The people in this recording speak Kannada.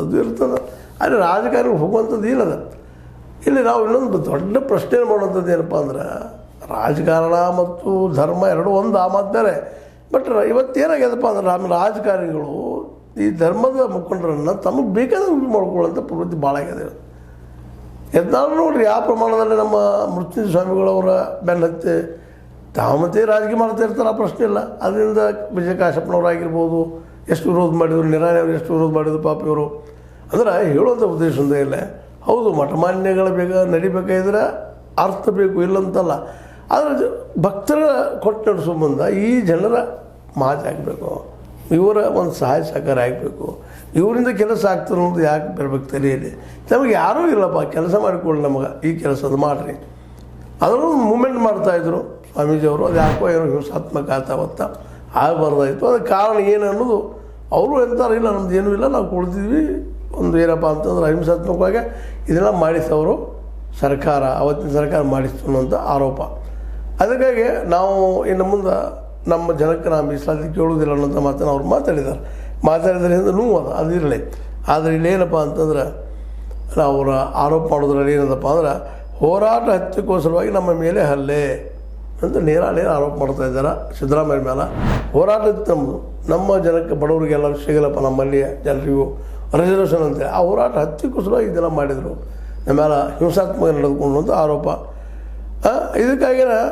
ಹೋಗುವಂಥದ್ದು ಇರ್ತದೆ. ಆದರೆ ರಾಜಕಾರಣಿಗೆ ಹೋಗುವಂಥದ್ದು ಏನದ. ಇಲ್ಲಿ ನಾವು ಇನ್ನೊಂದು ದೊಡ್ಡ ಪ್ರಶ್ನೆ ಮಾಡುವಂಥದ್ದು ಏನಪ್ಪ ಅಂದ್ರೆ, ರಾಜಕಾರಣ ಮತ್ತು ಧರ್ಮ ಎರಡೂ ಒಂದು ಆ ಮಾತು ಬೇರೆ. ಬಟ್ ಇವತ್ತೇನಾಗ್ಯದಪ್ಪ ಅಂದ್ರೆ ನಮ್ಮ ರಾಜಕಾರಣಿಗಳು ಈ ಧರ್ಮದ ಮುಖಂಡರನ್ನು ತಮಗೆ ಬೇಕಾದಂಗೆ ಮಾಡ್ಕೊಳ್ಳೋಂಥ ಪ್ರವೃತ್ತಿ ಭಾಳ ಆಗಿದೆ. ಎದ್ದಾದ್ರೂ ನೋಡ್ರಿ ಯಾವ ಪ್ರಮಾಣದಲ್ಲಿ ನಮ್ಮ ಮೃತ್ಯುಂಜಯ ಸ್ವಾಮಿಗಳವರ ಬೆನ್ನತ್ತಿ ತಾಮತೆ ರಾಜಕೀಯ ಮಾಡ್ತಾ ಇರ್ತಾರೆ, ಆ ಪ್ರಶ್ನೆ ಇಲ್ಲ. ಅದರಿಂದ ವಿಜಯ ಕಾಶಪ್ಪನವರಾಗಿರ್ಬೋದು ಎಷ್ಟು ವಿರೋಧ ಮಾಡಿದರು, ನಿರಾಣಿ ಅವರು ಎಷ್ಟು ವಿರೋಧ ಮಾಡಿದ್ರು ಪಾಪ ಇವರು. ಅಂದ್ರೆ ಹೇಳೋಂಥ ಉದ್ದೇಶದಿಂದ ಇಲ್ಲ. ಹೌದು, ಮಠಮಾನ್ಯಗಳ ಬೇಗ ನಡಿಬೇಕಾದ್ರೆ ಅರ್ಥ ಬೇಕು, ಇಲ್ಲಂತಲ್ಲ. ಆದರೆ ಭಕ್ತರ ಕೊಟ್ಟು ನಡೆಸೋ ಮುಂದೆ ಈ ಜನರ ಮಾತಾಗಬೇಕು, ಇವರ ಒಂದು ಸಹಾಯ ಸಹಕಾರ ಆಗಬೇಕು, ಇವರಿಂದ ಕೆಲಸ ಆಗ್ತದೆ ಅನ್ನೋದು ಯಾಕೆ ಬರಬೇಕು ತಲೆಯಲ್ಲಿ. ನಮಗೆ ಯಾರೂ ಇಲ್ಲಪ್ಪ ಕೆಲಸ ಮಾಡಿಕೊಳ್ಳಿ, ನಮಗೆ ಈ ಕೆಲಸದ ಮಾಡಿರಿ ಅದನ್ನು ಮೂಮೆಂಟ್ ಮಾಡ್ತಾಯಿದ್ರು ಸ್ವಾಮೀಜಿಯವರು. ಅದು ಯಾಕೋ ಏನೋ ಹಿಂಸಾತ್ಮಕ ಆತಾವತ್ತ ಆಗಬಾರ್ದಾಯಿತು. ಅದಕ್ಕೆ ಕಾರಣ ಏನು ಅನ್ನೋದು ಅವರು ಎಂತಾರೆ, ಇಲ್ಲ ನಮ್ದು ಏನೂ ಇಲ್ಲ, ನಾವು ಕುಳಿತಿದ್ವಿ ಒಂದು ಏನಪ್ಪ ಅಂತಂದ್ರೆ ಅಹಿಂಸಾತ್ಮಕವಾಗಿ ಇದೆಲ್ಲ ಮಾಡಿಸ್ತವರು ಸರ್ಕಾರ, ಅವತ್ತಿನ ಸರ್ಕಾರ ಮಾಡಿಸ್ತು ಅನ್ನೋಂಥ ಆರೋಪ. ಅದಕ್ಕಾಗಿ ನಾವು ಇನ್ನು ಮುಂದೆ ನಮ್ಮ ಜನಕ್ಕೆ ನಾವು ಮೀಸಲಾತಿ ಕೇಳುವುದಿಲ್ಲ ಅನ್ನೋಂಥ ಮಾತನ್ನು ಅವ್ರು ಮಾತಾಡಿದ್ರಿಂದ ನೋವು ಅದು ಇರಲಿ. ಆದರೆ ಇಲ್ಲೇನಪ್ಪ ಅಂತಂದ್ರೆ ಅವರ ಆರೋಪ ಮಾಡೋದ್ರಲ್ಲಿ ಏನದಪ್ಪ ಅಂದ್ರೆ ಹೋರಾಟ ಹತ್ಯೆಗೋಸ್ಕರವಾಗಿ ನಮ್ಮ ಮೇಲೆ ಹಲ್ಲೆ ಅಂತ ನೇರ ಆರೋಪ ಮಾಡ್ತಾ ಇದ್ದಾರೆ ಸಿದ್ದರಾಮಯ್ಯ ಮೇಲೆ. ಹೋರಾಟ ಇತ್ತು ನಮ್ಮದು, ನಮ್ಮ ಜನಕ್ಕೆ ಬಡವರಿಗೆಲ್ಲ ಸಿಗಲ್ಲಪ್ಪ ನಮ್ಮಲ್ಲಿ ಜನರಿಗೂ ರಿಸರ್ವೇಷನ್ ಅಂತೇಳಿ. ಆ ಹೋರಾಟ ಹತ್ಯೆಗೋಸ್ಕರವಾಗಿ ಇದೆಲ್ಲ ಮಾಡಿದರು, ನಮ್ಮ ಮೇಲೆ ಹಿಂಸಾತ್ಮಕ ನಡೆದುಕೊಂಡು ಅಂತ ಆರೋಪ. ಇದಕ್ಕಾಗಿ